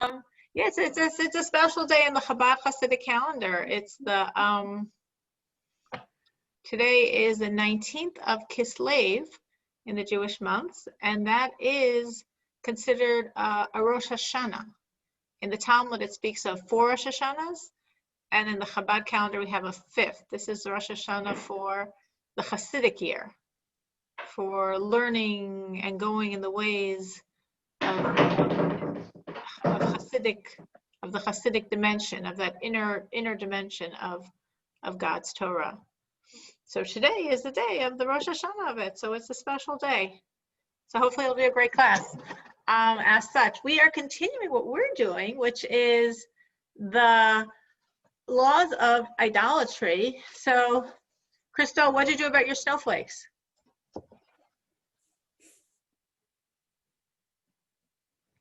Yeah, it's a special day in the Chabad Hasidic calendar. It's the today is the 19th of Kislev in the Jewish months, and that is considered a Rosh Hashanah. In the Talmud, it speaks of 4 Rosh Hashanahs, and in the Chabad calendar, we have a 5th. This is the Rosh Hashanah for the Hasidic year, for learning and going in the ways of Hasidic, of the Hasidic dimension, of that inner dimension of God's Torah. So today is the day of the Rosh Hashanah of it, so it's a special day. So hopefully it'll be a great class. As such, we are continuing what we're doing, which is the laws of idolatry. So, Crystal, what did you do about your snowflakes?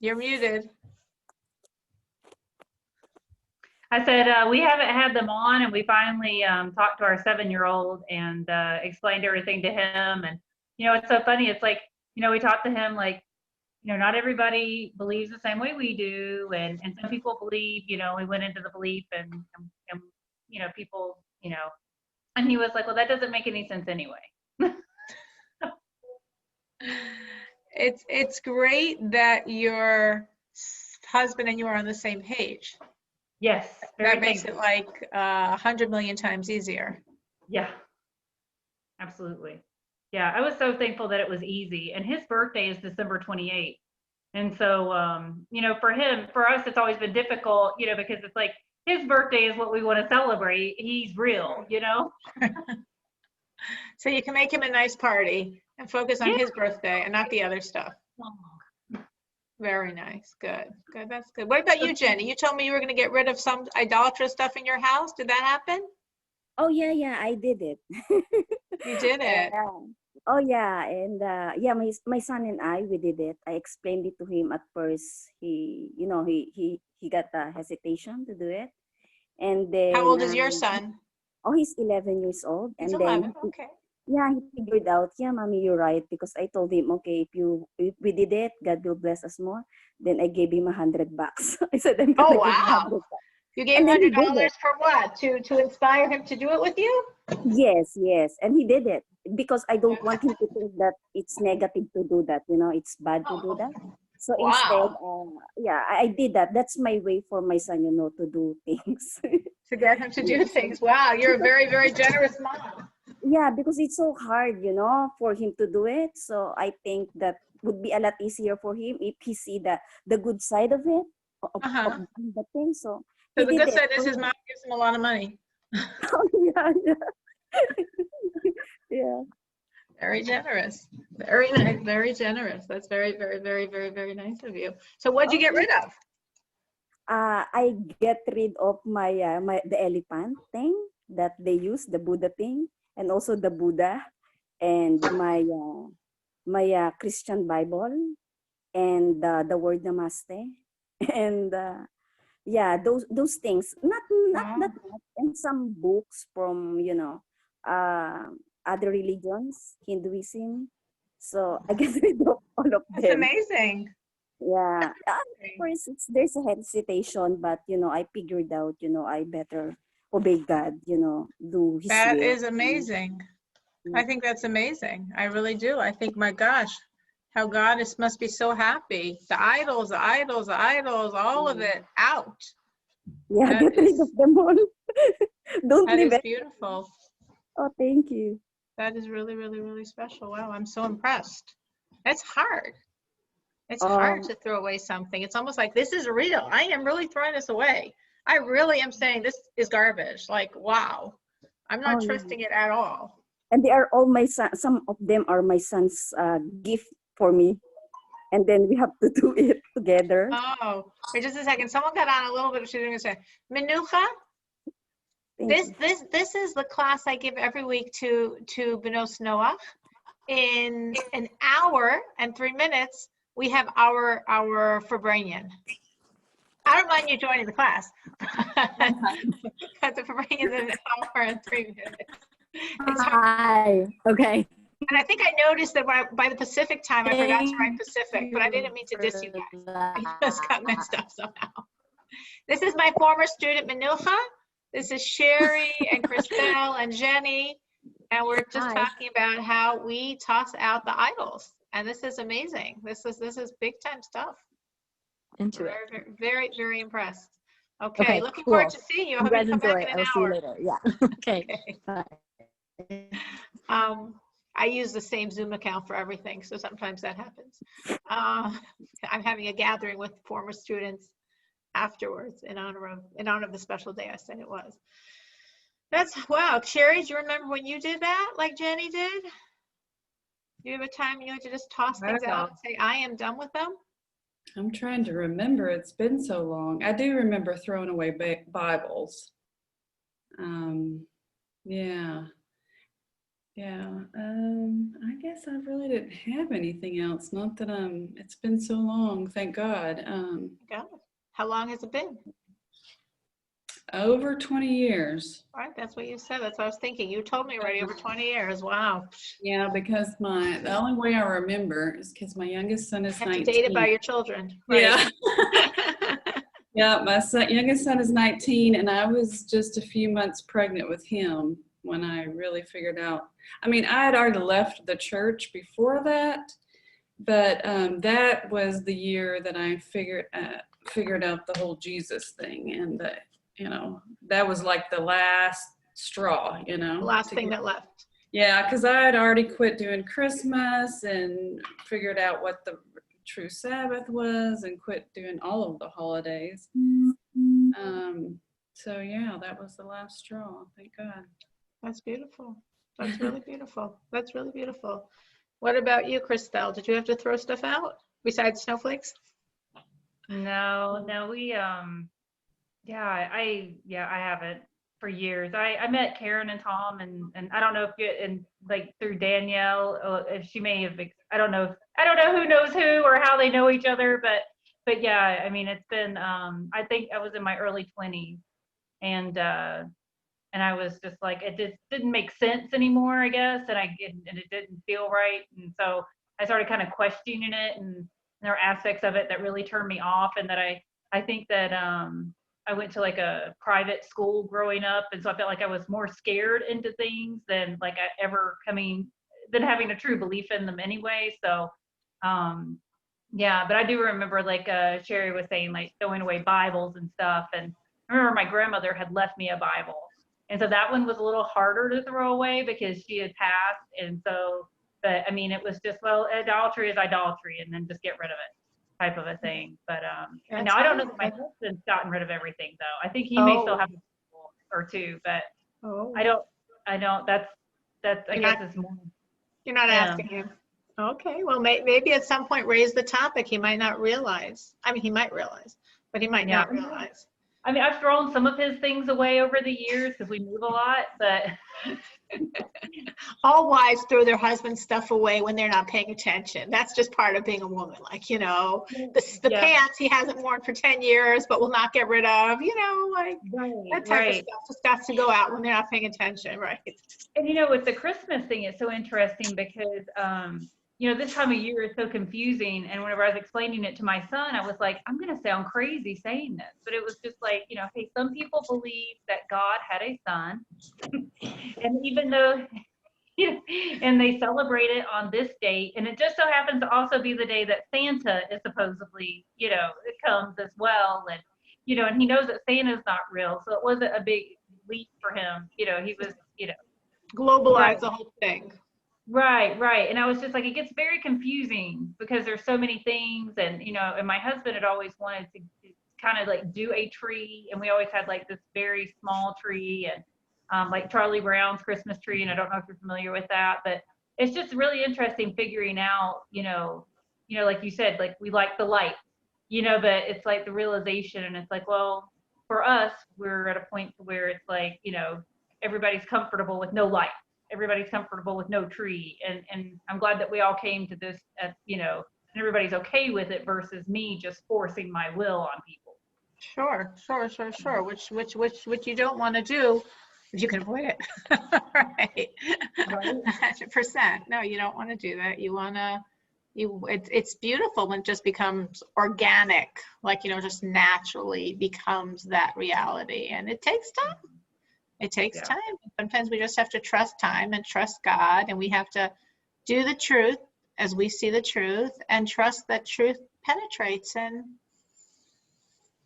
You're muted. I said, we haven't had them on, and we finally talked to our 7-year-old and explained everything to him. And, it's so funny. It's like, we talked to him like, not everybody believes the same way we do. And some people believe, we went into the belief and people, and he was like, well, that doesn't make any sense anyway. It's great that your husband and you are on the same page. Yes. That makes it like 100 million times easier. Yeah, absolutely. Yeah, I was so thankful that it was easy. And his birthday is December 28th. And so, for us, it's always been difficult, because it's like his birthday is what we want to celebrate. He's real, So you can make him a nice party and focus on his birthday and not the other stuff. Very nice. Good. That's good. What about you, Jenny? You told me you were going to get rid of some idolatrous stuff in your house. Did that happen? Oh, yeah, I did it. You did it. Oh, yeah. And my son and I, we did it. I explained it to him at first. He got a hesitation to do it. And then. How old is your son? Oh, he's 11 years old. He's and 11, then, okay. Yeah, he figured out, yeah, mommy, you're right. Because I told him, okay, if we did it, God will bless us more. Then I gave him $100. I said, I'm gonna give him $100. You gave him $100 for what? To inspire him to do it with you? Yes. And he did it. Because I don't want him to think that it's negative to do that. It's bad to do that. So instead, I did that. That's my way for my son, to do things. To get him to do things. Wow, you're a very, very generous mom. Yeah, because it's so hard, for him to do it. So I think that would be a lot easier for him if he see the good side of it, of the thing. So the good side is his mom gives him a lot of money. Oh, yeah. Yeah. Very generous. Very nice. Very generous. That's very, very, very, very, very nice of you. So what'd you get rid of? I get rid of my the elephant thing that they use, the Buddha thing, and also the Buddha, and my Christian Bible, and the word Namaste, and those things. Not that much, and some books from other religions, Hinduism. So I get rid of all of them. That's amazing. Yeah, of course, there's a hesitation, but I figured out, I better obey God, do His will. That is amazing. I think that's amazing. I really do. I think, my gosh, how God must be so happy. The idols, all of it out. Yeah, get rid of them all. Don't leave it. That is beautiful. Oh, thank you. That is really, really, really special. Wow, I'm so impressed. It's hard. It's hard to throw away something. It's almost like, this is real. I am really throwing this away. I really am saying this is garbage. Like, wow. I'm not trusting it at all. And they are all my son. Some of them are my son's gift for me. And then we have to do it together. Oh, wait just a second. Someone got on a little bit. She's going to say, Menucha, this is the class I give every week to Bnos Noach. In an hour and 3 minutes, we have our Fabranian. I don't mind you joining the class. But the Fabranian is an hour and 3 minutes. Hi. Okay. And I think I noticed that by the Pacific time, I forgot to write Pacific, but I didn't mean to diss you guys. I just got messed up somehow. This is my former student, Manucha. This is Sherry and Christelle and Jenny. And we're just Hi. talking about how we toss out the idols. And this is amazing. This is big time stuff. Into it. Very, very, very impressed. Okay, looking cool. forward to seeing you. I You hope you guys come enjoy back it. in I an will see you hour. later. Yeah. Okay. Okay. Bye. I use the same Zoom account for everything, so sometimes that happens. I'm having a gathering with former students afterwards in honor of the special day I said it was. Wow. Sherry, do you remember when you did that like Jenny did? Do you have a time you had to just toss things out and say, I am done with them? I'm trying to remember. It's been so long. I do remember throwing away Bibles. I guess I really didn't have anything else. Not that it's been so long, thank God. Got it. How long has it been? Over 20 years. All right, that's what you said. That's what I was thinking. You told me already, over 20 years. Wow. Yeah, because the only way I remember is because my youngest son is 19. Dated by your children. Right? Yeah. Yeah, my youngest son is 19, and I was just a few months pregnant with him when I really figured out. I mean, I had already left the church before that, but that was the year that I figured out the whole Jesus thing, and that was like the last straw, The last thing that left. Yeah, because I had already quit doing Christmas and figured out what the true Sabbath was and quit doing all of the holidays. So yeah, that was the last straw. Thank God. That's beautiful. That's really beautiful. That's really beautiful. What about you, Christelle? Did you have to throw stuff out besides snowflakes? No, we I haven't for years. I met Karen and Tom and I don't know if through Danielle, if she may have, I don't know who knows who or how they know each other, but yeah, I mean, it's been, I think I was in my early 20s and I was just like, it just didn't make sense anymore, I guess. And it didn't feel right. And so I started kind of questioning it, and there were aspects of it that really turned me off. And that I think that, I went to like a private school growing up. And so I felt like I was more scared into things than like I ever than having a true belief in them anyway. So, yeah, but I do remember like Sherry was saying, like throwing away Bibles and stuff. And I remember my grandmother had left me a Bible. And so that one was a little harder to throw away because she had passed. And so, but I mean, it was just, well, idolatry is idolatry, and then just get rid of it type of a thing. But and now I don't know that my husband's gotten rid of everything though. I think he may still have a Bible or two, but I don't, that's, I guess it's more. You're not asking him. Okay, well, maybe at some point raise the topic. He might not realize. I mean, he might realize, but he might not realize. I mean, I've thrown some of his things away over the years because we move a lot, but. All wives throw their husband's stuff away when they're not paying attention. That's just part of being a woman. Like, the pants he hasn't worn for 10 years, but will not get rid of, like that type of stuff just got to go out when they're not paying attention. Right. And, with the Christmas thing, it's so interesting because, this time of year is so confusing. And whenever I was explaining it to my son, I was like, I'm going to sound crazy saying this, but it was just like, hey, some people believe that God had a son. And even though, and they celebrate it on this date. And it just so happens to also be the day that Santa is supposedly, it comes as well. And, and he knows that Santa's not real. So it wasn't a big leap for him. He was, globalize the whole thing. Right. And I was just like, it gets very confusing because there's so many things. And, and my husband had always wanted to kind of like do a tree. And we always had like this very small tree and like Charlie Brown's Christmas tree. And I don't know if you're familiar with that, but it's just really interesting figuring out, like you said, like we like the light, but it's like the realization. And it's like, well, for us, we're at a point where it's like, everybody's comfortable with no light. Everybody's comfortable with no tree. And I'm glad that we all came to this, and everybody's okay with it versus me just forcing my will on people. Sure. Which you don't want to do if you can avoid it. Right. 100%. No, you don't want to do that. You want to, it's beautiful when it just becomes organic, like, just naturally becomes that reality. And it takes time. It takes time. Sometimes we just have to trust time and trust God, and we have to do the truth as we see the truth and trust that truth penetrates and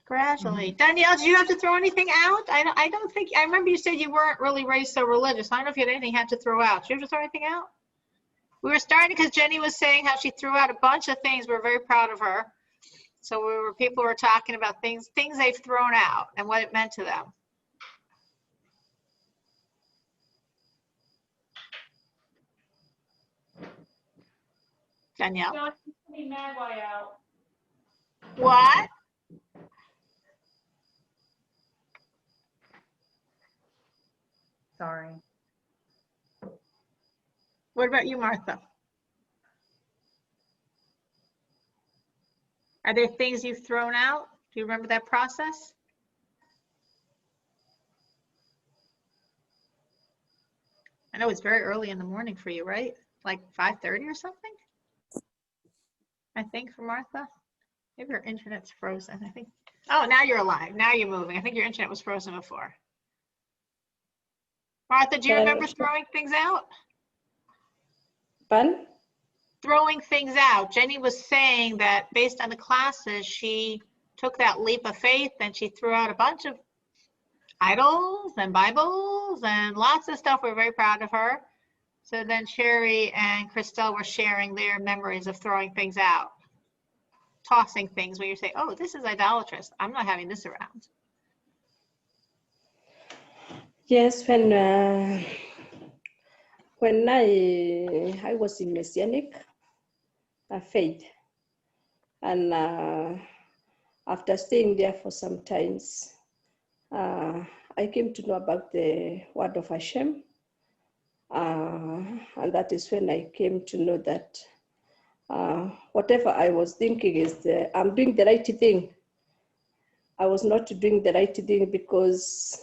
gradually. Danielle, do you have to throw anything out? I don't think, I remember you said you weren't really raised so religious. I don't know if you had anything you had to throw out. Did you have to throw anything out? We were starting because Jenny was saying how she threw out a bunch of things. We're very proud of her. So people were talking about things they've thrown out and what it meant to them. Danielle. No, she's mad way out. What? Sorry. What about you, Martha? Are there things you've thrown out? Do you remember that process? I know it's very early in the morning for you, right? Like 5:30 or something? I think for Martha. Maybe her internet's frozen, I think. Oh, now you're alive. Now you're moving. I think your internet was frozen before. Martha, do you remember throwing things out? Pardon? Throwing things out. Jenny was saying that based on the classes, she took that leap of faith and she threw out a bunch of idols and Bibles and lots of stuff. We're very proud of her. So then Sherry and Christelle were sharing their memories of throwing things out, tossing things where you say, oh, this is idolatrous. I'm not having this around. Yes, when I was in Messianic faith, and after staying there for some times, I came to know about the word of Hashem, and that is when I came to know that whatever I was thinking is I'm doing the right thing. I was not doing the right thing because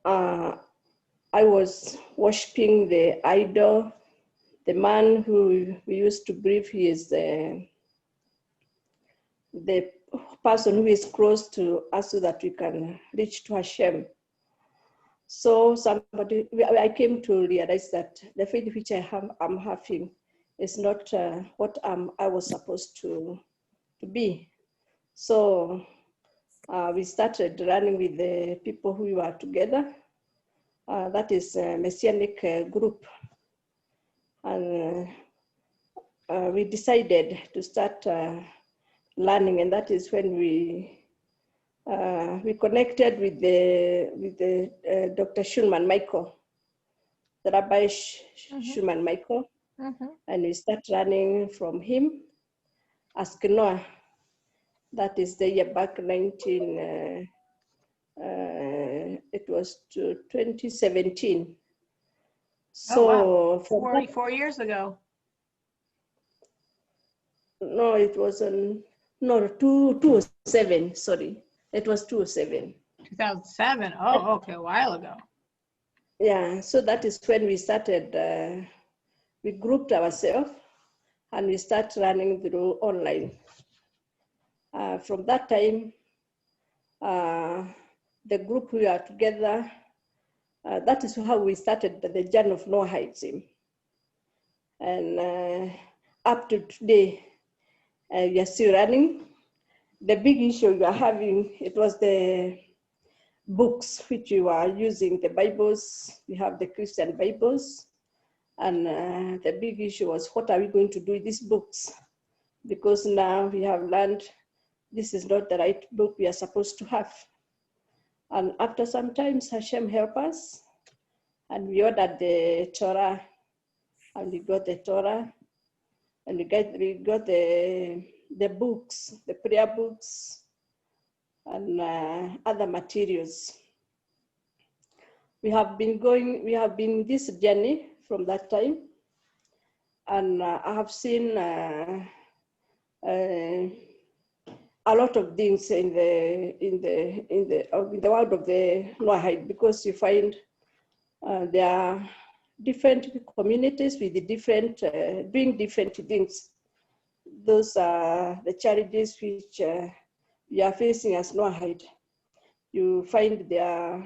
I was worshiping the idol, the man who we used to believe he is the person who is close to us so that we can reach to Hashem. So I came to realize that the faith which I'm having is not what I was supposed to be. So we started running with the people who were together. That is a Messianic group. And we decided to start learning, and that is when we connected with the Dr. Schulman Michael, the Rabbi Schulman Michael, and we start learning from him. Ask Noah. That is the year back 2017. So oh, wow. 4 years ago. No, it was 2007, sorry. It was 2007. 2007, oh, okay, a while ago. Yeah, so that is when we started, we grouped ourselves and we started running through online. From that time, the group we are together, that is how we started the journey of Noachides. And up to today, we are still running. The big issue we are having, it was the books which we are using, the Bibles. We have the Christian Bibles. And the big issue was, what are we going to do with these books? Because now we have learned this is not the right book we are supposed to have. And after some time, Hashem helped us. And we ordered the Torah. And we got the Torah. And we got the books, the prayer books, and other materials. We have been this journey from that time, and I have seen a lot of things in the world of the Noahide, because you find there are different communities with the different doing different things. Those are the challenges which we are facing as Noahide. You find there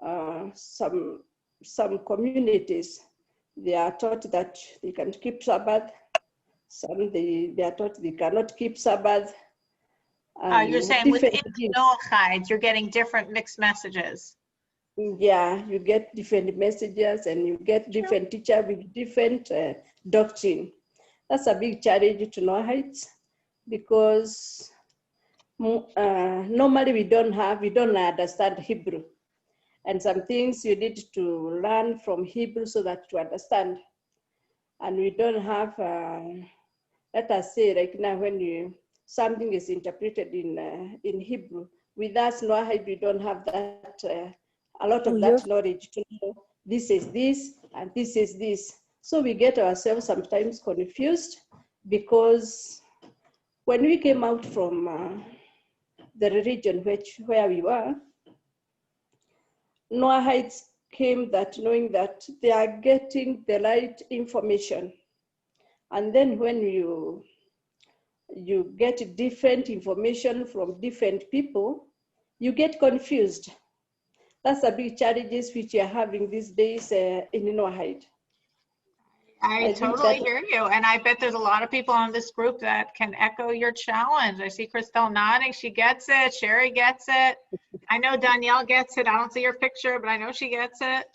are some communities, they are taught that they can keep Sabbath. Some they are taught they cannot keep Sabbath. You're saying within the Noachides, you're getting different mixed messages. Yeah, you get different messages and you get different teachers with different doctrine. That's a big challenge to Noahides, because normally we don't understand Hebrew. And some things you need to learn from Hebrew so that to understand. And we don't have, let us say, like now when something is interpreted in Hebrew, with us Noahide, we don't have that, a lot of that knowledge to know this is this and this is this. So we get ourselves sometimes confused, because when we came out from the religion where we were, Noahides came that knowing that they are getting the right information. And then when you get different information from different people, you get confused. That's a big challenges which you're having these days in Noahide. I totally hear you. And I bet there's a lot of people on this group that can echo your challenge. I see Christelle nodding. She gets it. Sherry gets it. I know Danielle gets it. I don't see her picture, but I know she gets it.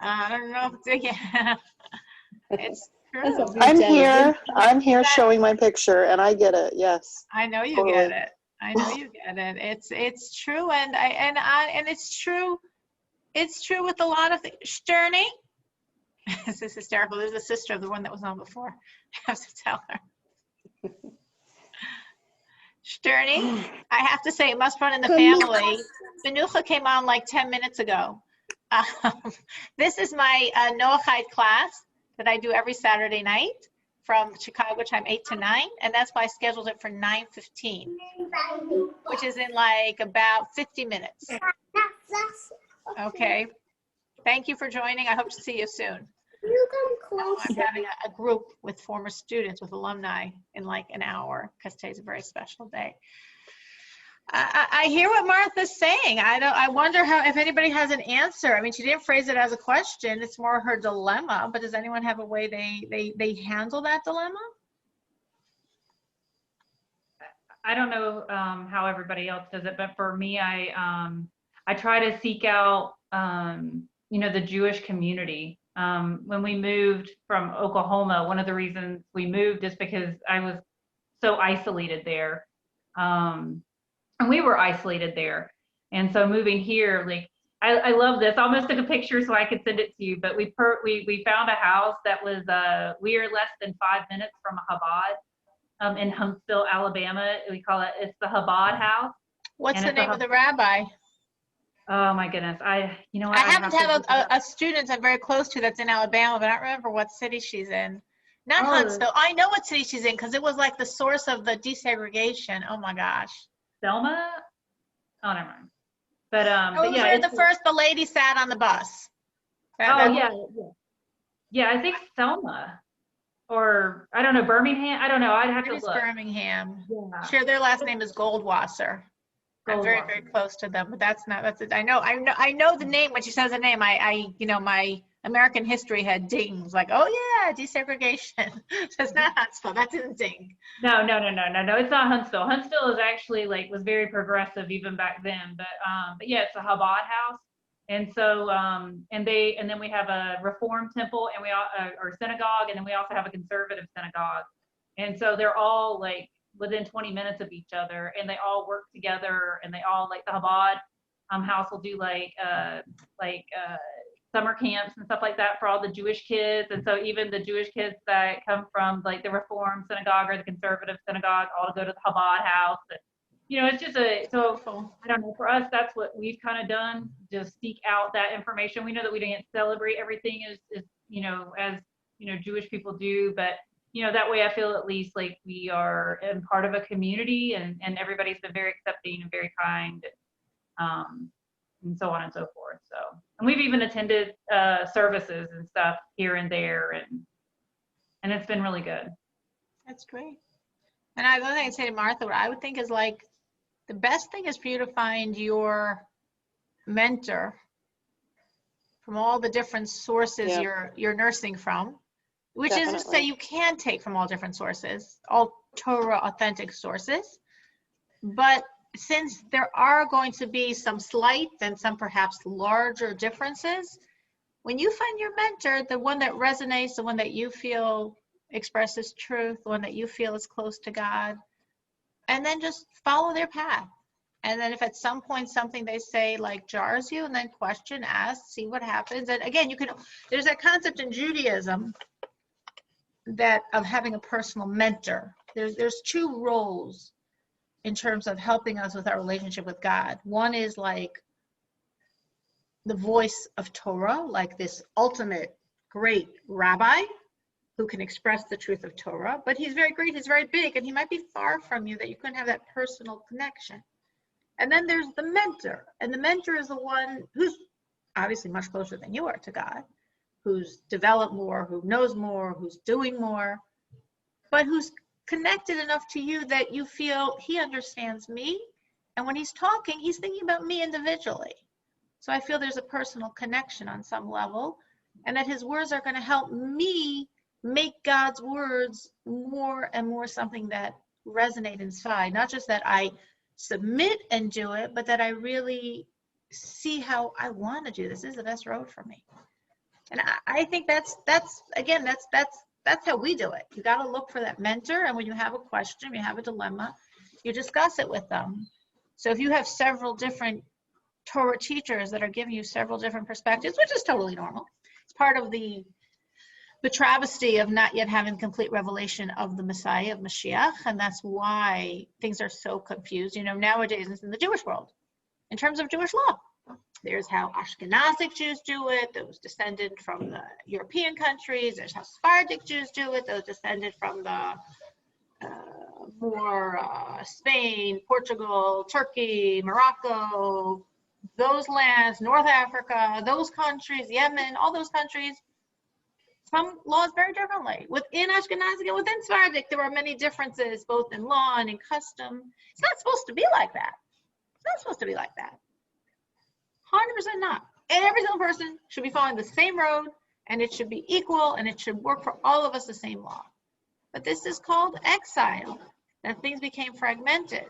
I don't know if yeah. It's true. I'm here showing my picture, and I get it. Yes. I know you get it. I know you get it. It's true, and it's true. It's true with a lot of things. Sterny. This is hysterical. There's a sister of the one that was on before. I have to tell her. Sterny, I have to say, it must run in the family. Benucha came on like 10 minutes ago. This is my Noachide class that I do every Saturday night from Chicago time 8 to 9, and that's why I scheduled it for 9:15, which is in like about 50 minutes. Okay. Thank you for joining. I hope to see you soon. You come close. I'm having a group with former students, with alumni in like an hour, because today's a very special day. I hear what Martha's saying. I wonder if anybody has an answer. I mean, she didn't phrase it as a question. It's more her dilemma, but does anyone have a way they handle that dilemma? I don't know how everybody else does it, but for me, I try to seek out, the Jewish community. When we moved from Oklahoma, one of the reasons we moved is because I was so isolated there. And we were isolated there. And so moving here, like, I love this. I almost took a picture so I could send it to you, but we found a house that was, we are less than 5 minutes from a Chabad in Huntsville, Alabama. We call it's the Chabad house. What's the name of the rabbi? Oh my goodness. I happen to have a student I'm very close to that's in Alabama, but I don't remember what city she's in. Not Huntsville. I know what city she's in because it was like the source of the desegregation. Oh my gosh. Selma? Oh, never mind. But yeah. The lady sat on the bus. Yeah, I think Selma. Or I don't know, Birmingham. I don't know. I'd have to look. Birmingham. Yeah. Sure, their last name is Goldwasser. I'm very, very close to them, but that's it. I know the name. When she says the name, my American history had dings like, oh yeah, desegregation. So it's not Huntsville. That didn't ding. No. It's not Huntsville. Huntsville is actually was very progressive even back then. But yeah, it's a Chabad house. And so and then we have a Reform temple and or synagogue, and then we also have a conservative synagogue. And so they're all within 20 minutes of each other, and they all work together, and they all the Chabad house will do summer camps and stuff like that for all the Jewish kids. And so even the Jewish kids that come from the Reform synagogue or the conservative synagogue all go to the Chabad house. And, it's just I don't know, for us, that's what we've kind of done, just seek out that information. We know that we didn't celebrate everything as Jewish people do, but that way I feel at least like we are in part of a community, and everybody's been very accepting and very kind, and so on and so forth. So, and we've even attended services and stuff here and there, and it's been really good. That's great. And I thing I'd say to Martha, what I would think is like, the best thing is for you to find your mentor from all the different sources you're nursing from, which isn't to say you can take from all different sources, all Torah authentic sources. But since there are going to be some slight and some perhaps larger differences, when you find your mentor, the one that resonates, the one that you feel expresses truth, the one that you feel is close to God, and then just follow their path. And then if at some point something they say like jars you, and then question, ask, see what happens. And again, there's that concept in Judaism that of having a personal mentor. There's two roles in terms of helping us with our relationship with God. One is like the voice of Torah, like this ultimate great rabbi who can express the truth of Torah, but he's very great, he's very big, and he might be far from you that you couldn't have that personal connection. And then there's the mentor, and the mentor is the one who's obviously much closer than you are to God, who's developed more, who knows more, who's doing more, but who's connected enough to you that you feel he understands me, and when he's talking, he's thinking about me individually. So I feel there's a personal connection on some level, and that his words are going to help me make God's words more and more something that resonate inside. Not just that I submit and do it, but that I really see how I want to do this. This is the best road for me. And I think that's how we do it. You got to look for that mentor, and when you have a question, you have a dilemma, you discuss it with them. So if you have several different Torah teachers that are giving you several different perspectives, which is totally normal. It's part of the travesty of not yet having complete revelation of the Messiah, of Mashiach, and that's why things are so confused. Nowadays in the Jewish world, in terms of Jewish law, there's how Ashkenazic Jews do it, those descended from the European countries. There's how Sephardic Jews do it, those descended from the Spain, Portugal, Turkey, Morocco, those lands, North Africa, those countries, Yemen, all those countries. Some laws very differently. Within Ashkenazic and within Sephardic, there are many differences, both in law and in custom. It's not supposed to be like that. It's not supposed to be like that. 100% not. And every single person should be following the same road, and it should be equal, and it should work for all of us the same law. But this is called exile, that things became fragmented.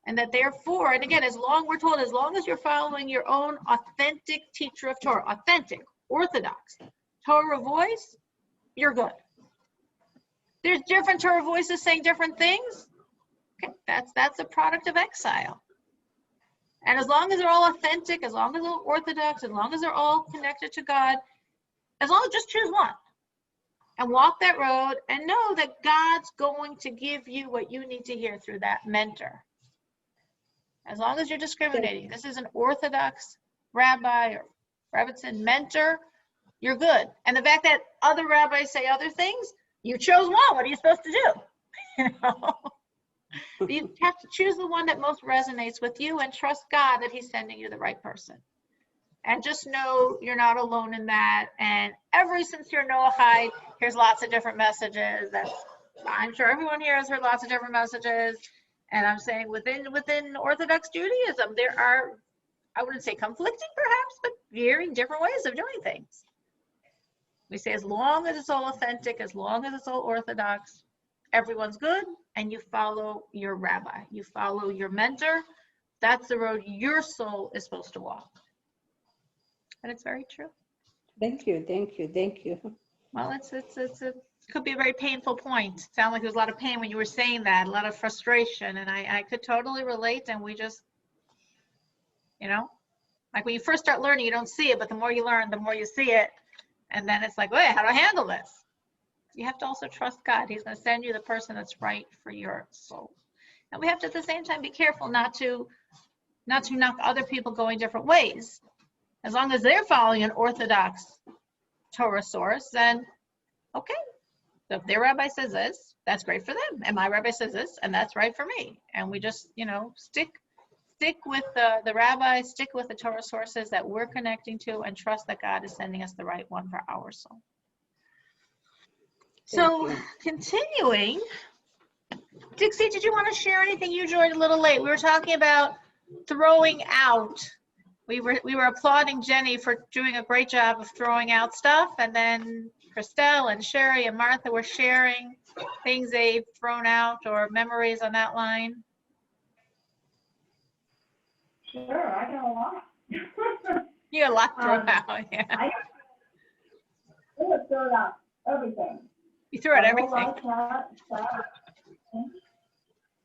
And that therefore, and again, we're told, as long as you're following your own authentic teacher of Torah, authentic, orthodox, Torah voice, you're good. There's different Torah voices saying different things. Okay, that's a product of exile. And as long as they're all authentic, as long as they're orthodox, as long as they're all connected to God, as long as just choose one and walk that road and know that God's going to give you what you need to hear through that mentor. As long as you're discriminating, this is an orthodox rabbi or Rebbitzin mentor, you're good. And the fact that other rabbis say other things, you chose one. What are you supposed to do? You have to choose the one that most resonates with you and trust God that he's sending you the right person. And just know you're not alone in that. And every sincere Noahide hears lots of different messages. I'm sure everyone here has heard lots of different messages. And I'm saying within Orthodox Judaism, there are, I wouldn't say conflicting perhaps, but varying different ways of doing things. We say as long as it's all authentic, as long as it's all orthodox, everyone's good, and you follow your rabbi. You follow your mentor. That's the road your soul is supposed to walk. And it's very true. Thank you. Well, it could be a very painful point. It sounded like there was a lot of pain when you were saying that, a lot of frustration, and I could totally relate, and we just, like when you first start learning, you don't see it, but the more you learn, the more you see it. And then it's like, wait, how do I handle this? You have to also trust God. He's going to send you the person that's right for your soul. And we have to, at the same time, be careful not to knock other people going different ways. As long as they're following an orthodox Torah source, then okay. So if their rabbi says this, that's great for them. And my rabbi says this, and that's right for me. And we just, stick with the rabbi, stick with the Torah sources that we're connecting to, and trust that God is sending us the right one for our soul. So continuing, Dixie, did you want to share anything? You joined a little late. We were talking about throwing out. We were applauding Jenny for doing a great job of throwing out stuff, and then Christelle and Sherry and Martha were sharing things they've thrown out or memories on that line. Sure, I got a lot. You got a lot thrown out, yeah. I have thrown out everything. You threw out everything.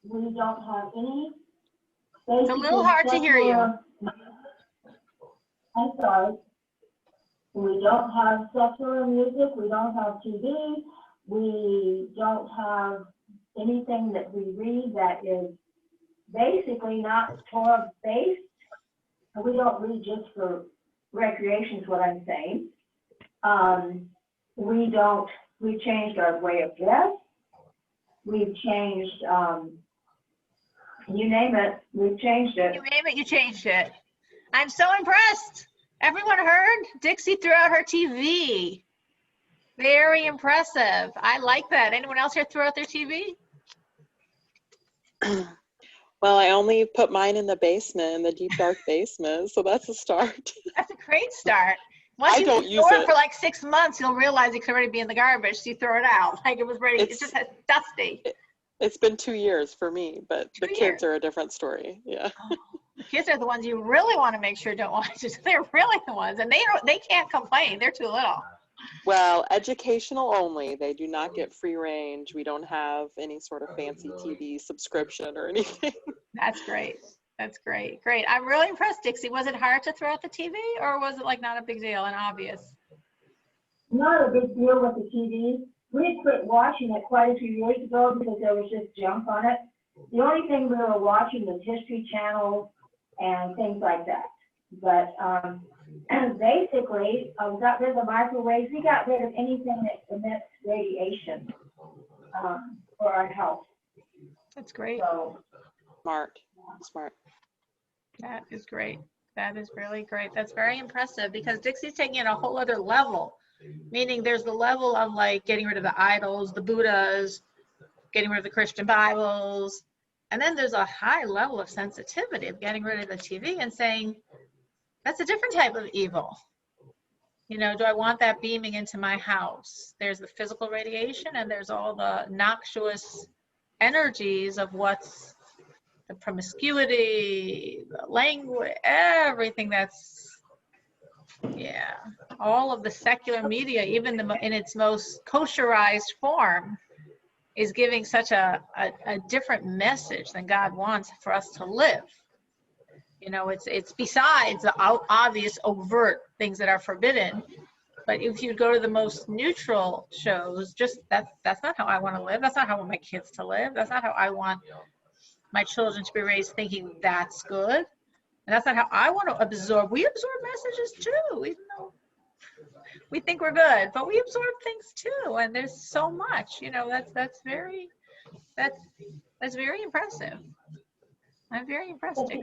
We don't have any. It's a little hard to hear you. I'm sorry. We don't have secular music. We don't have TV. We don't have anything that we read that is basically not Torah based. We don't read just for recreation is what I'm saying. We changed our way of dress. We've changed, you name it, we've changed it. You name it, you changed it. I'm so impressed. Everyone heard? Dixie threw out her TV. Very impressive. I like that. Anyone else here threw out their TV? Well, I only put mine in the basement, in the deep dark basement, so that's a start. That's a great start. Once I you don't use store it it for like 6 months, you'll realize it could already be in the garbage, so you throw it out. Like it was ready, it's just dusty. It's been 2 years for me, but the 2 years. kids are a different story. Yeah. Oh, the kids are the ones you really want to make sure don't watch it. They're really the ones, and they can't complain. They're too little. Well, educational only. They do not get free range. We don't have any sort of fancy TV subscription or anything. That's great. That's great. Great. I'm really impressed, Dixie. Was it hard to throw out the TV, or was it like not a big deal and obvious? Not a big deal with the TV. We quit watching it quite a few years ago because there was just junk on it. The only thing we were watching was History Channel and things like that. But basically, we got rid of the microwaves. We got rid of anything that emits radiation for our health. That's great. So, Smart. That is great. That is really great. That's very impressive because Dixie's taking it a whole other level. Meaning there's the level of like getting rid of the idols, the Buddhas, getting rid of the Christian Bibles. And then there's a high level of sensitivity of getting rid of the TV and saying, that's a different type of evil. Do I want that beaming into my house? There's the physical radiation and there's all the noxious energies of what's the promiscuity, the language, everything that's, all of the secular media, even in its most kosherized form, is giving such a different message than God wants for us to live. It's besides the obvious overt things that are forbidden. But if you go to the most neutral shows, just that's not how I want to live. That's not how I want my kids to live. That's not how I want my children to be raised thinking that's good. And that's not how I want to absorb. We absorb messages too, even though we think we're good, but we absorb things too. And there's so much, that's very impressive. I'm very impressed. But the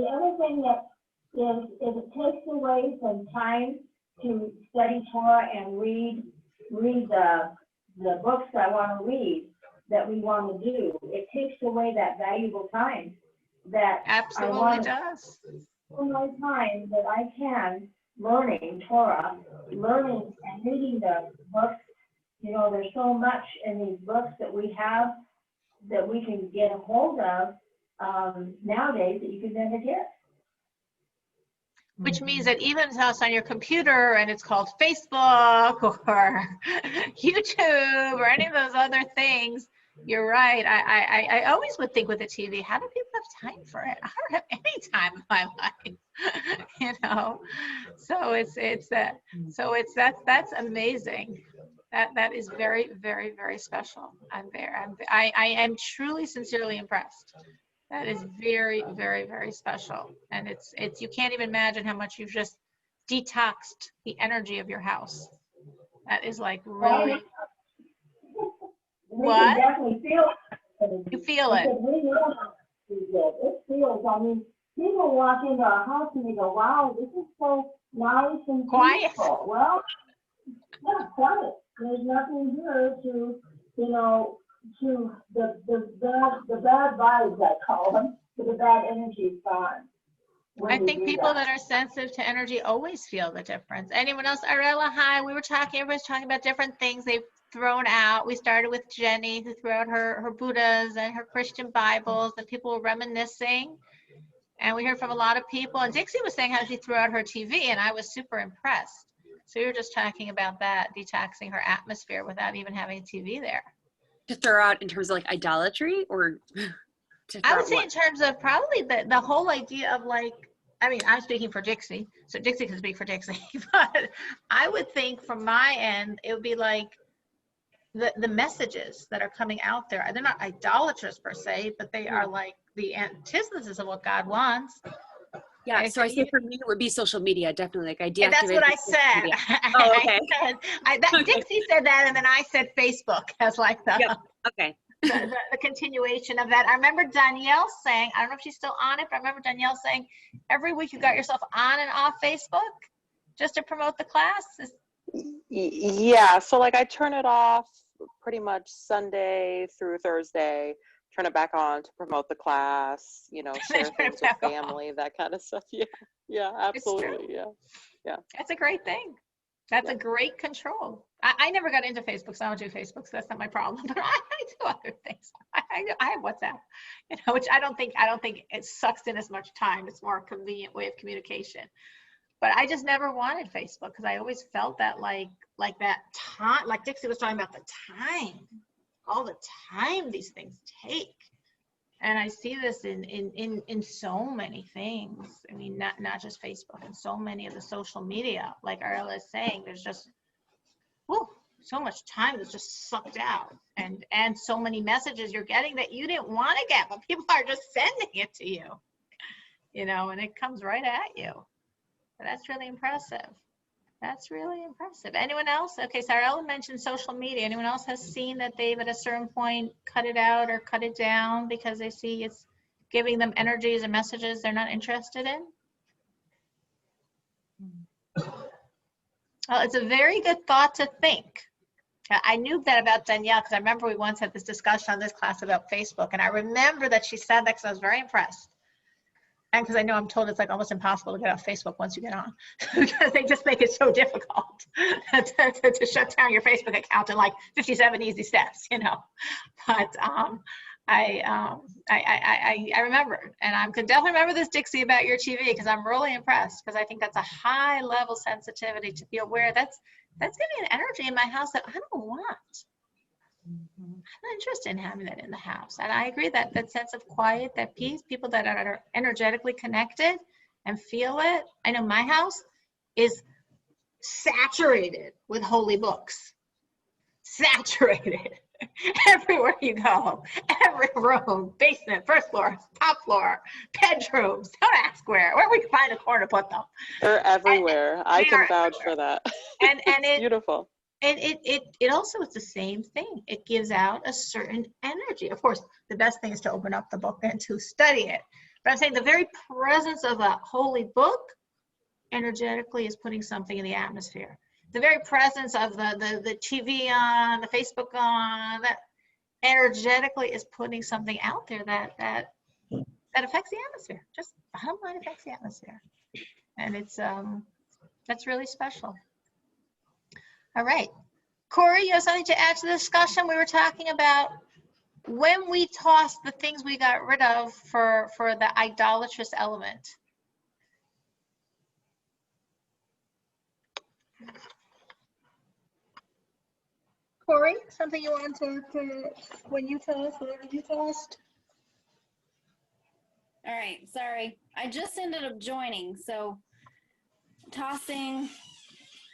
other thing that is it takes away some time to study Torah and read the books I want to read that we want to do. It takes away that valuable time that absolutely does. My time that I can learning Torah, learning and reading the books. There's so much in these books that we have that we can get a hold of nowadays that you can never get. Which means that even if it's on your computer and it's called Facebook or YouTube or any of those other things, you're right. I always would think with the TV, how do people have time for it? I don't have any time in my life, So that's amazing. That is very, very, very special. I am truly, sincerely impressed. That is very, very, very special. And it's you can't even imagine how much you've just detoxed the energy of your house. That is like Well, really, we What? can definitely feel it. you feel it. Because we know how to do it. It feels, I mean, people walk into our house and they go, wow, this is so nice and Quiet. peaceful. Well, yeah, quiet. There's nothing here to, you know, to the bad vibes, I call them, to the bad energy is gone. I think people that are sensitive to energy always feel the difference. Anyone else? Arella, hi. We were talking, everybody's talking about different things they've thrown out. We started with Jenny, who threw out her Buddhas and her Christian Bibles, and people were reminiscing. And we heard from a lot of people. And Dixie was saying how she threw out her TV, and I was super impressed. So we were just talking about that, detoxing her atmosphere without even having a TV there. To throw out in terms of like idolatry, or to I throw would out say what? in terms of probably the whole idea of like, I mean, I'm speaking for Dixie, so Dixie can speak for Dixie, but I would think from my end, it would be like the messages that are coming out there. They're not idolatrous per se, but they are like the antithesis of what God wants. Yeah, And so I say for me, it would be social media, definitely. Like I deactivated. And that's what I social said. media. Oh, okay. Okay. Dixie said that, and then I said Facebook as like the, Yep. Okay. the continuation of that. I remember Danielle saying, I don't know if she's still on it, but I remember Danielle saying, every week you got yourself on and off Facebook just to promote the class. Yeah, so like I turn it off pretty much Sunday through Thursday, turn it back on to promote the class, you know, share things with family, that kind of stuff. Yeah, absolutely. Yeah. That's a great thing. That's a great control. I never got into Facebook, so I don't do Facebook, so that's not my problem. But I do other things. I have WhatsApp, you know, which I don't think it sucks in as much time. It's more a convenient way of communication. But I just never wanted Facebook because I always felt that like that time, like Dixie was talking about the time, all the time these things take. And I see this in so many things. I mean, not just Facebook, and so many of the social media, like Arla is saying, there's just so much time that's just sucked out, and so many messages you're getting that you didn't want to get, but people are just sending it to you, you know, and it comes right at you. But that's really impressive. That's really impressive. Anyone else? Okay, so Arla mentioned social media. Anyone else has seen that they've at a certain point cut it out or cut it down because they see it's giving them energies and messages they're not interested in? Well, it's a very good thought to think. I knew that about Danielle because I remember we once had this discussion on this class about Facebook, and I remember that she said that because I was very impressed. And because I know I'm told it's like almost impossible to get off Facebook once you get on, because they just make it so difficult to shut down your Facebook account in like 57 easy steps, you know. But I remember, and I could definitely remember this, Dixie, about your TV, because I'm really impressed, because I think that's a high level sensitivity to be aware that's giving an energy in my house that I don't want. I'm not interested in having that in the house. And I agree that that sense of quiet, that peace, people that are energetically connected and feel it. I know my house is saturated with holy books. Saturated. Everywhere you go, every room, basement, first floor, top floor, bedrooms, don't ask where we can find a corner to put them. They're everywhere. I can vouch for that. And it's beautiful. And it also is the same thing. It gives out a certain energy. Of course, the best thing is to open up the book and to study it. But I'm saying the very presence of a holy book energetically is putting something in the atmosphere. The very presence of the TV on, the Facebook on, that energetically is putting something out there that affects the atmosphere. Just bottom line, affects the atmosphere. And it's that's really special. All right. Corey, you have something to add to the discussion? We were talking about when we tossed the things we got rid of for the idolatrous element. Corey, something you wanted to when you tossed, whatever you tossed? All right, sorry. I just ended up joining, so tossing.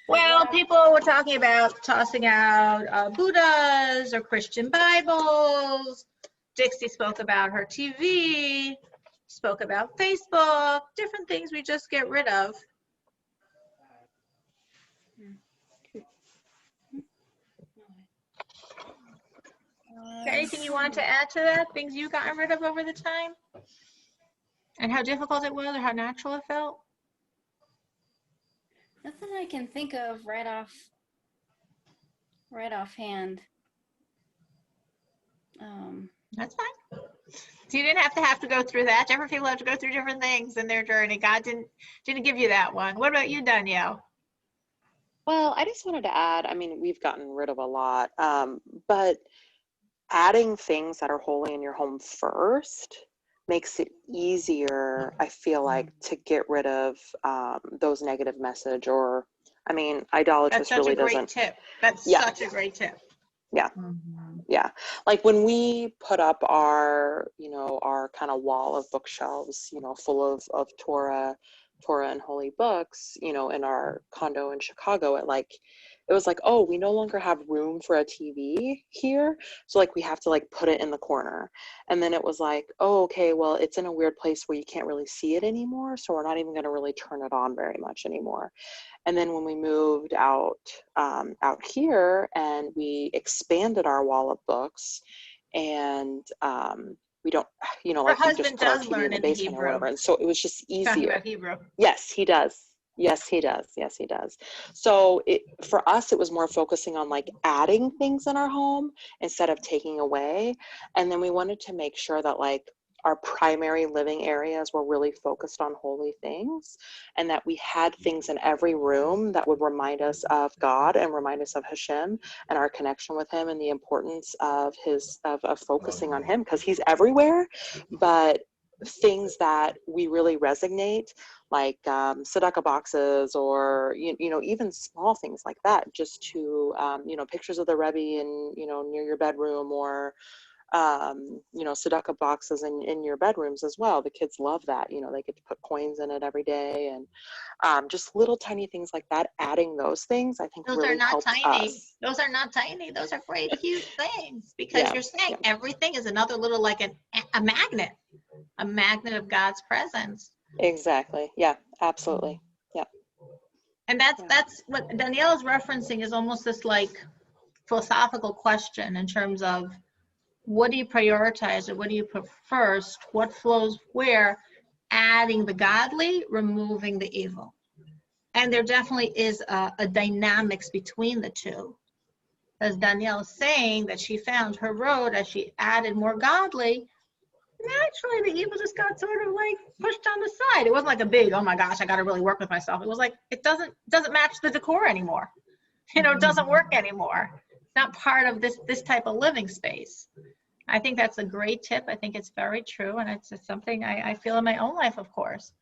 Well, people were talking about tossing out Buddhas or Christian Bibles. Dixie spoke about her TV, spoke about Facebook, different things we just get rid of. Anything you want to add to that? Things you gotten rid of over the time? And how difficult it was or how natural it felt? Nothing I can think of right offhand. That's fine. So you didn't have to go through that. Different people have to go through different things in their journey. God didn't give you that one. What about you, Danielle? Well, I just wanted to add, I mean, we've gotten rid of a lot, but adding things that are holy in your home first makes it easier, I feel like, to get rid of those negative message or, I mean, idolatrous really doesn't. That's such a great tip. Yeah. Yeah. Like when we put up our, you know, our kind of wall of bookshelves, you know, full of Torah and holy books, you know, in our condo in Chicago, it was like, oh, we no longer have room for a TV here. So like we have to like put it in the corner. And then it was like, oh, okay, well, it's in a weird place where you can't really see it anymore. So we're not even going to really turn it on very much anymore. And then when we moved out here and we expanded our wall of books and we don't, you know, like we just put our TV in the basement or whatever. And so it was just easier. Talking about Hebrew. Yes, he does. Yes, he does. Yes, he does. So for us, it was more focusing on like adding things in our home instead of taking away. And then we wanted to make sure that like our primary living areas were really focused on holy things and that we had things in every room that would remind us of God and remind us of Hashem and our connection with him and the importance of of focusing on him because he's everywhere. But things that we really resonate, like tzedakah boxes or, you know, even small things like that, just to, you know, pictures of the Rebbe in, you know, near your bedroom or, you know, tzedakah boxes in your bedrooms as well. The kids love that. You know, they get to put coins in it every day and just little tiny things like that. Adding those things, I think, those really are not helps tiny. us. Those are not tiny. Those are great, huge things because you're saying everything is another little like a magnet of God's presence. Exactly. Yeah, absolutely. Yeah. And that's what Danielle is referencing is almost this like philosophical question in terms of what do you prioritize or what do you put first? What flows where? Adding the godly, removing the evil. And there definitely is a dynamics between the two. As Danielle is saying that she found her road as she added more godly, naturally the evil just got sort of like pushed on the side. It wasn't like a big, oh my gosh, I got to really work with myself. It was like, it doesn't match the decor anymore. You know, it doesn't work anymore. It's not part of this type of living space. I think that's a great tip. I think it's very true. And it's something I feel in my own life, of course,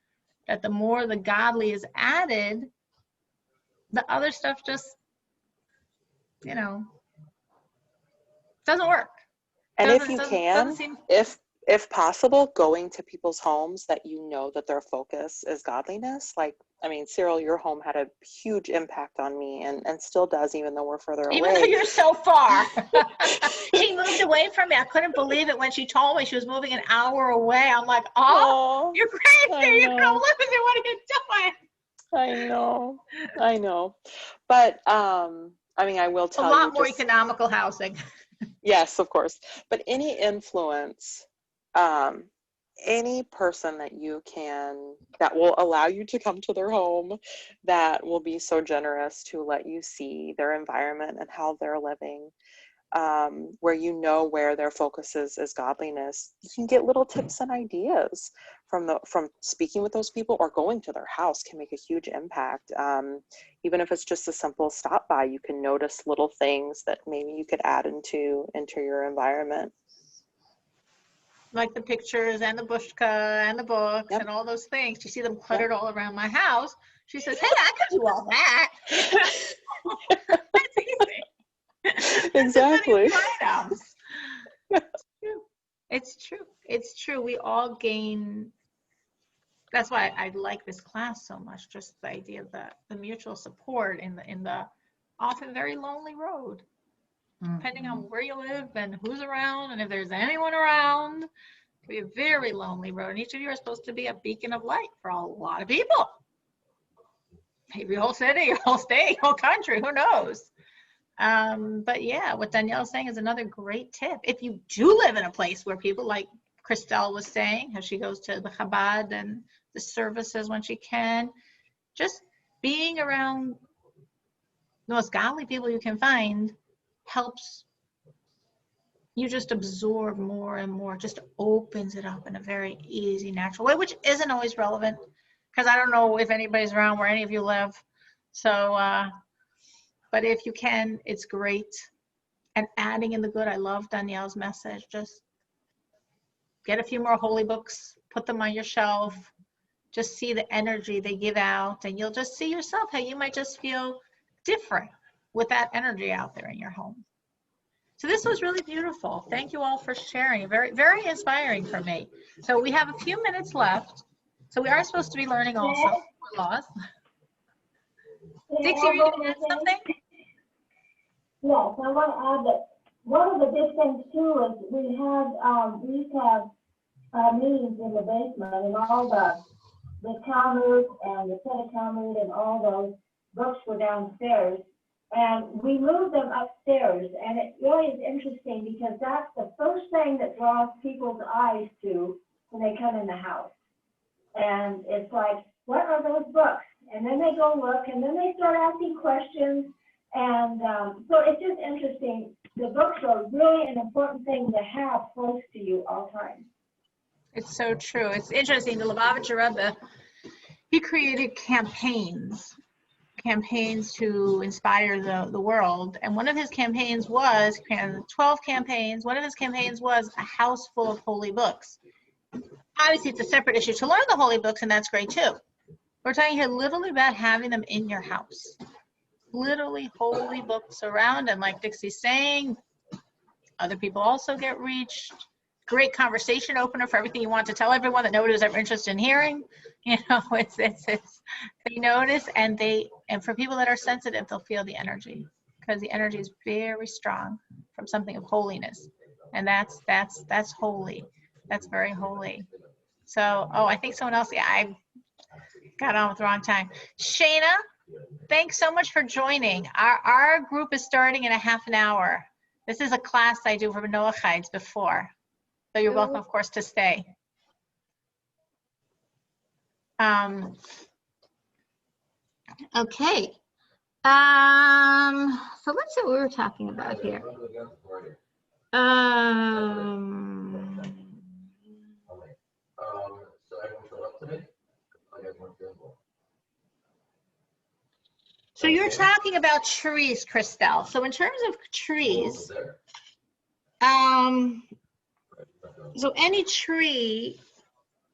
that the more the godly is added, the other stuff just, you know, doesn't work. And if you can, if possible, going to people's homes that you know that their focus is godliness. Like, I mean, Cyril, your home had a huge impact on me and still does, even though we're further away. Even though you're so far. She moved away from me. I couldn't believe it when she told me she was moving an hour away. I'm like, oh, you're crazy. You come live with me. What are you doing? I know. But, I mean, I will tell you. A lot more economical housing. Yes, of course. But any influence, any person that you can, that will allow you to come to their home, that will be so generous to let you see their environment and how they're living, where you know where their focus is godliness, you can get little tips and ideas from speaking with those people, or going to their house can make a huge impact. Even if it's just a simple stop by, you can notice little things that maybe you could add into your environment. Like the pictures and the bushka and the books and all those things. You see them cluttered all around my house. She says, hey, I could do all that. That's easy. Exactly. It's true. It's true. We all gain. That's why I like this class so much. Just the idea of the mutual support in the often very lonely road. Depending on where you live and who's around and if there's anyone around, it can be a very lonely road. And each of you are supposed to be a beacon of light for a lot of people. Maybe your whole city, your whole state, your whole country, who knows? But yeah, what Danielle's saying is another great tip. If you do live in a place where people, like Christelle was saying, how she goes to the Chabad and the services when she can, just being around the most godly people you can find helps you just absorb more and more, just opens it up in a very easy, natural way, which isn't always relevant because I don't know if anybody's around where any of you live. So, but if you can, it's great. And adding in the good, I love Danielle's message. Just get a few more holy books, put them on your shelf, just see the energy they give out, and you'll just see yourself how you might just feel different with that energy out there in your home. So this was really beautiful. Thank you all for sharing. Very, very inspiring for me. So we have a few minutes left. So we are supposed to be learning also. We're lost. Dixie, were you going to add something? Yes, I want to add that one of the big things too is we used to have meetings in the basement, and all the Talmud and the Tzedek Talmud and all those books were downstairs. And we moved them upstairs, and it really is interesting because that's the first thing that draws people's eyes to when they come in the house. And it's like, what are those books? And then they go look, and then they start asking questions. And so it's just interesting. The books are really an important thing to have close to you all the time. It's so true. It's interesting. The Lubavitcher Rebbe, he created campaigns to inspire the world. And one of his campaigns was, 12 campaigns, one of his campaigns was a house full of holy books. Obviously, it's a separate issue to learn the holy books, and that's great too. We're talking here literally about having them in your house. Literally holy books around, and like Dixie's saying, other people also get reached. Great conversation opener for everything you want to tell everyone that nobody's ever interested in hearing. You know, it's they notice, and for people that are sensitive, they'll feel the energy because the energy is very strong from something of holiness, and that's holy. That's very holy. So, I think someone else. Yeah, I got on with the wrong time. Shayna, thanks so much for joining. Our group is starting in a half an hour. This is a class I do for Noachides before. So you're welcome, of course, to stay. Okay. So let's see what we were talking about here. So you're talking about trees, Christelle. So in terms of trees, so any tree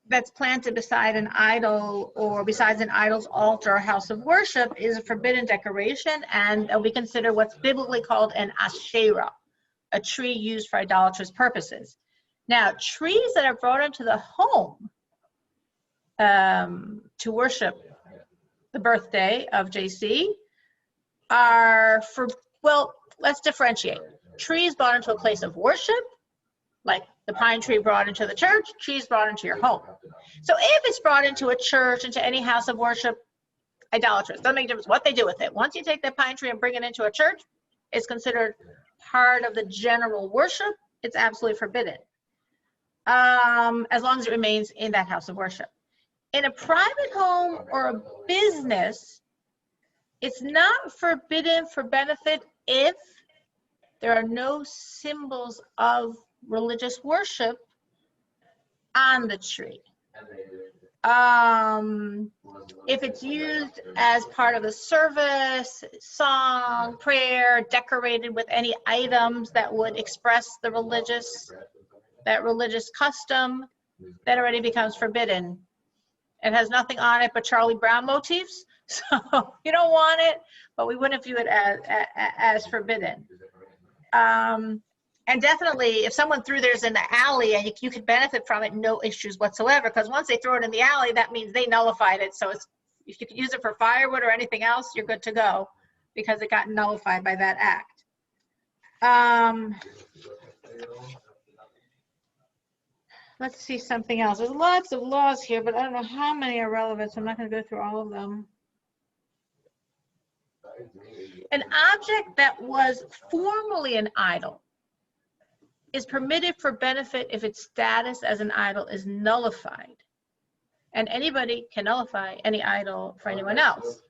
that's planted beside an idol or besides an idol's altar or house of worship is a forbidden decoration, and we consider what's biblically called an asherah, a tree used for idolatrous purposes. Now, trees that are brought into the home to worship the birthday of JC are for, well, let's differentiate. Trees brought into a place of worship, like the pine tree brought into the church, trees brought into your home. So if it's brought into a church, into any house of worship, idolatrous, doesn't make a difference what they do with it. Once you take that pine tree and bring it into a church, it's considered part of the general worship. It's absolutely forbidden, as long as it remains in that house of worship. In a private home or a business, it's not forbidden for benefit if there are no symbols of religious worship on the tree. If it's used as part of a service, song, prayer, decorated with any items that would express the religious custom, that already becomes forbidden. It has nothing on it but Charlie Brown motifs, so you don't want it, but we wouldn't view it as forbidden. And definitely, if someone threw theirs in the alley and you could benefit from it, no issues whatsoever, because once they throw it in the alley, that means they nullified it. So if you could use it for firewood or anything else, you're good to go, because it got nullified by that act. Let's see something else. There's lots of laws here, but I don't know how many are relevant, so I'm not going to go through all of them. An object that was formerly an idol is permitted for benefit if its status as an idol is nullified. And anybody can nullify any idol for anyone else.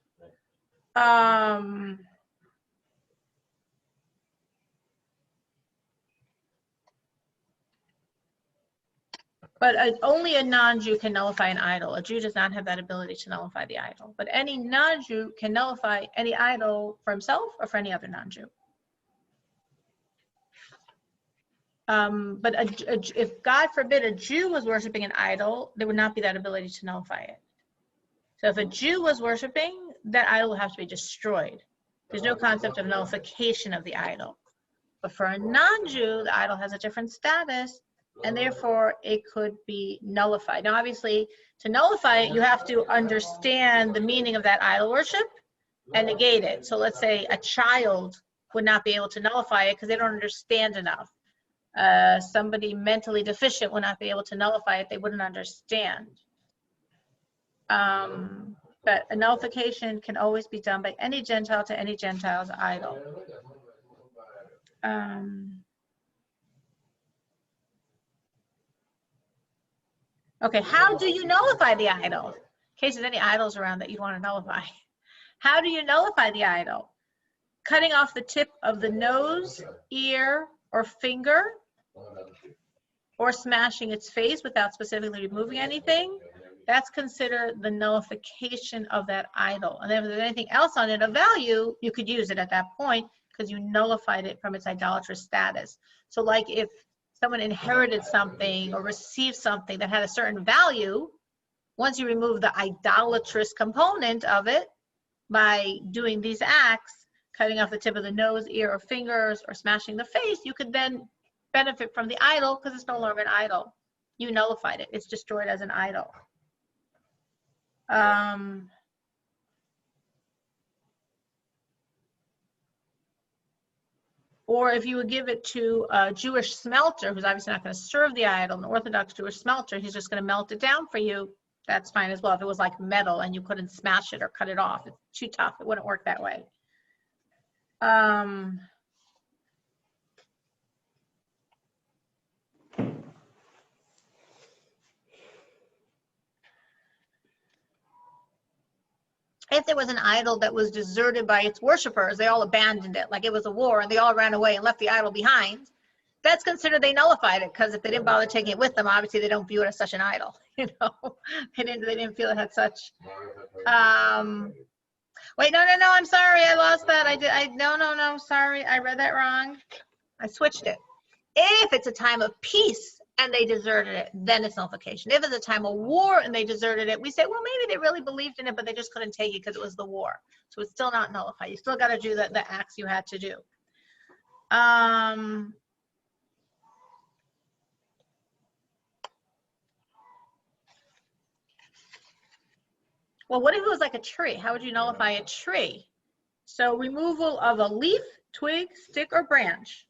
But only a non-Jew can nullify an idol. A Jew does not have that ability to nullify the idol. But any non-Jew can nullify any idol for himself or for any other non-Jew. But if God forbid a Jew was worshiping an idol, there would not be that ability to nullify it. So if a Jew was worshiping, that idol would have to be destroyed. There's no concept of nullification of the idol. But for a non-Jew, the idol has a different status, and therefore it could be nullified. Now, obviously, to nullify it, you have to understand the meaning of that idol worship and negate it. So let's say a child would not be able to nullify it because they don't understand enough. Somebody mentally deficient would not be able to nullify it. They wouldn't understand. But a nullification can always be done by any Gentile to any Gentile's idol. Okay, how do you nullify the idol? In case there's any idols around that you want to nullify. How do you nullify the idol? Cutting off the tip of the nose, ear, or finger, or smashing its face without specifically removing anything. That's considered the nullification of that idol. And if there's anything else on it of value, you could use it at that point because you nullified it from its idolatrous status. So like if someone inherited something or received something that had a certain value, once you remove the idolatrous component of it by doing these acts, cutting off the tip of the nose, ear, or fingers, or smashing the face, you could then benefit from the idol because it's no longer an idol. You nullified it. It's destroyed as an idol. Or if you would give it to a Jewish smelter, who's obviously not going to serve the idol, an Orthodox Jewish smelter, he's just going to melt it down for you. That's fine as well. If it was like metal and you couldn't smash it or cut it off, it's too tough. It wouldn't work that way. If there was an idol that was deserted by its worshipers, they all abandoned it, like it was a war and they all ran away and left the idol behind, that's considered they nullified it, because if they didn't bother taking it with them, obviously they don't view it as such an idol. You know, they didn't feel it had such. Wait, no, I'm sorry, I lost that. No, sorry, I read that wrong. I switched it. If it's a time of peace and they deserted it, then it's nullification. If it's a time of war and they deserted it, we say, well, maybe they really believed in it, but they just couldn't take it because it was the war. So it's still not nullified. You still got to do the acts you had to do. Well, what if it was like a tree? How would you nullify a tree? So removal of a leaf, twig, stick, or branch.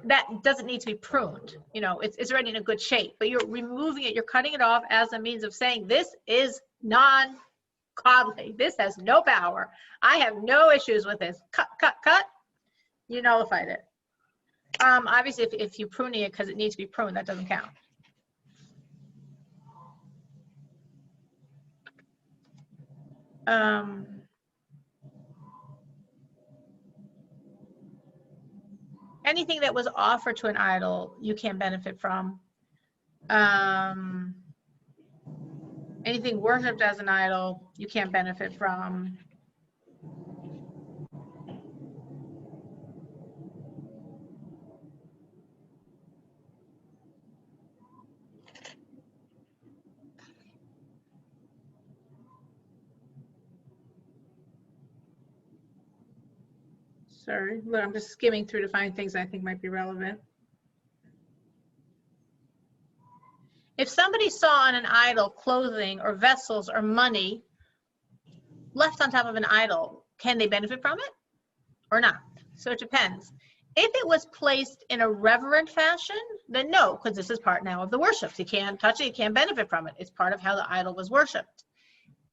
That doesn't need to be pruned. You know, it's already in a good shape, but you're removing it, you're cutting it off as a means of saying this is non-godly. This has no power. I have no issues with this. Cut. You nullified it. Obviously, if you're pruning it because it needs to be pruned, that doesn't count. Anything that was offered to an idol, you can't benefit from. Anything worshipped as an idol, you can't benefit from. Sorry, look, I'm just skimming through to find things I think might be relevant. If somebody saw on an idol clothing or vessels or money left on top of an idol, can they benefit from it or not? So it depends. If it was placed in a reverent fashion, then no, because this is part now of the worship. You can't touch it, you can't benefit from it. It's part of how the idol was worshipped.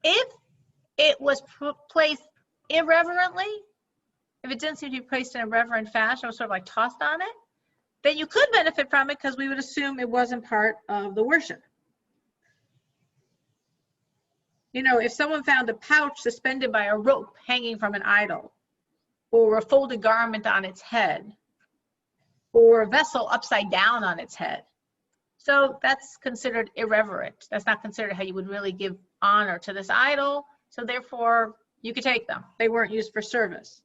If it was placed irreverently, if it didn't seem to be placed in a reverent fashion, or sort of like tossed on it, then you could benefit from it because we would assume it wasn't part of the worship. You know, if someone found a pouch suspended by a rope hanging from an idol, or a folded garment on its head, or a vessel upside down on its head, so that's considered irreverent. That's not considered how you would really give honor to this idol. So therefore, you could take them. They weren't used for service.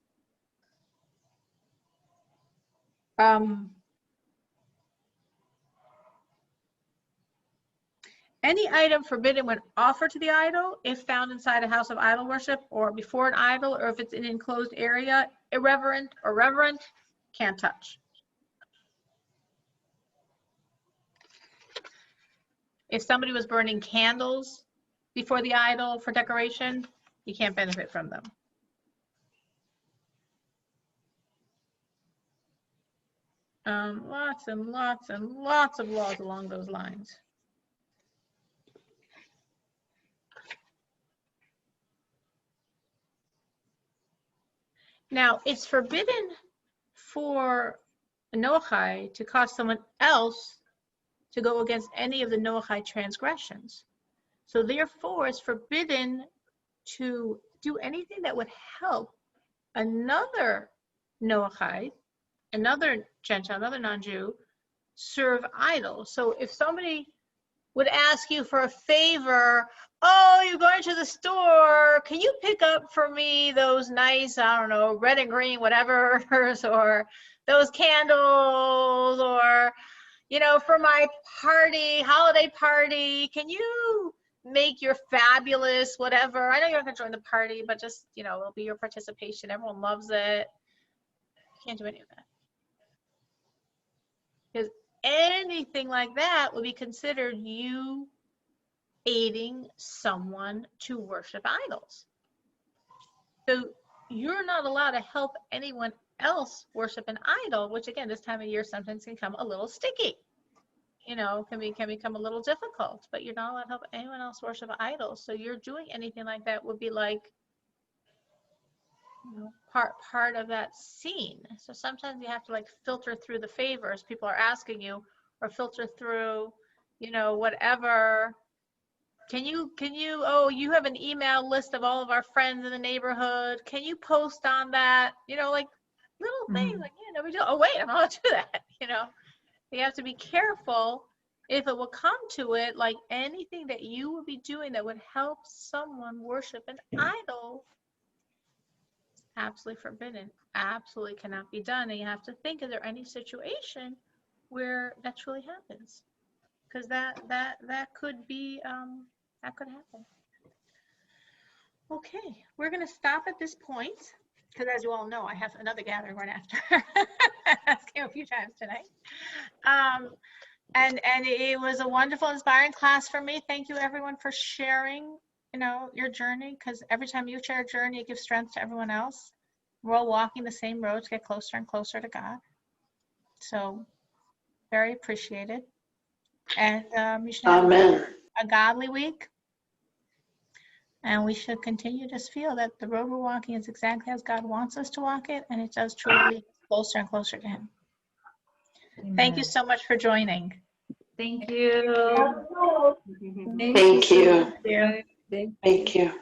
Any item forbidden when offered to the idol, if found inside a house of idol worship or before an idol, or if it's in an enclosed area, irreverent or reverent, can't touch. If somebody was burning candles before the idol for decoration, you can't benefit from them. Lots and lots and lots of laws along those lines. Now, it's forbidden for a Noachide to cause someone else to go against any of the Noachide transgressions. So therefore, it's forbidden to do anything that would help another Noachide, another Gentile, another non-Jew, serve idols. So if somebody would ask you for a favor, oh, you're going to the store, can you pick up for me those nice, I don't know, red and green, whatever, or those candles, or, you know, for my party, holiday party, can you make your fabulous whatever? I know you're not going to join the party, but just, you know, it'll be your participation. Everyone loves it. You can't do any of that. Because anything like that would be considered you aiding someone to worship idols. So you're not allowed to help anyone else worship an idol, which again, this time of year sometimes can become a little sticky. You know, can become a little difficult, but you're not allowed to help anyone else worship idols. So you're doing anything like that would be like, you know, part of that scene. So sometimes you have to like filter through the favors people are asking you, or filter through, you know, whatever. Can you, oh, you have an email list of all of our friends in the neighborhood. Can you post on that? You know, like little things like, yeah, no, we do. Oh, wait, I'm not allowed to do that. You know, you have to be careful if it will come to it, like anything that you would be doing that would help someone worship an idol, absolutely forbidden, absolutely cannot be done. And you have to think, is there any situation where that truly happens? Because that could be, that could happen. Okay, we're going to stop at this point because, as you all know, I have another gathering right after. Asking a few times tonight. And it was a wonderful, inspiring class for me. Thank you, everyone, for sharing, you know, your journey, because every time you share a journey, it gives strength to everyone else. We're all walking the same road to get closer and closer to God. So, very appreciated. And you should have a godly week. And we should continue to feel that the road we're walking is exactly as God wants us to walk it, and it does truly lead us closer and closer to Him. Amen. Thank you so much for joining. Thank you. Thank you. Thank you.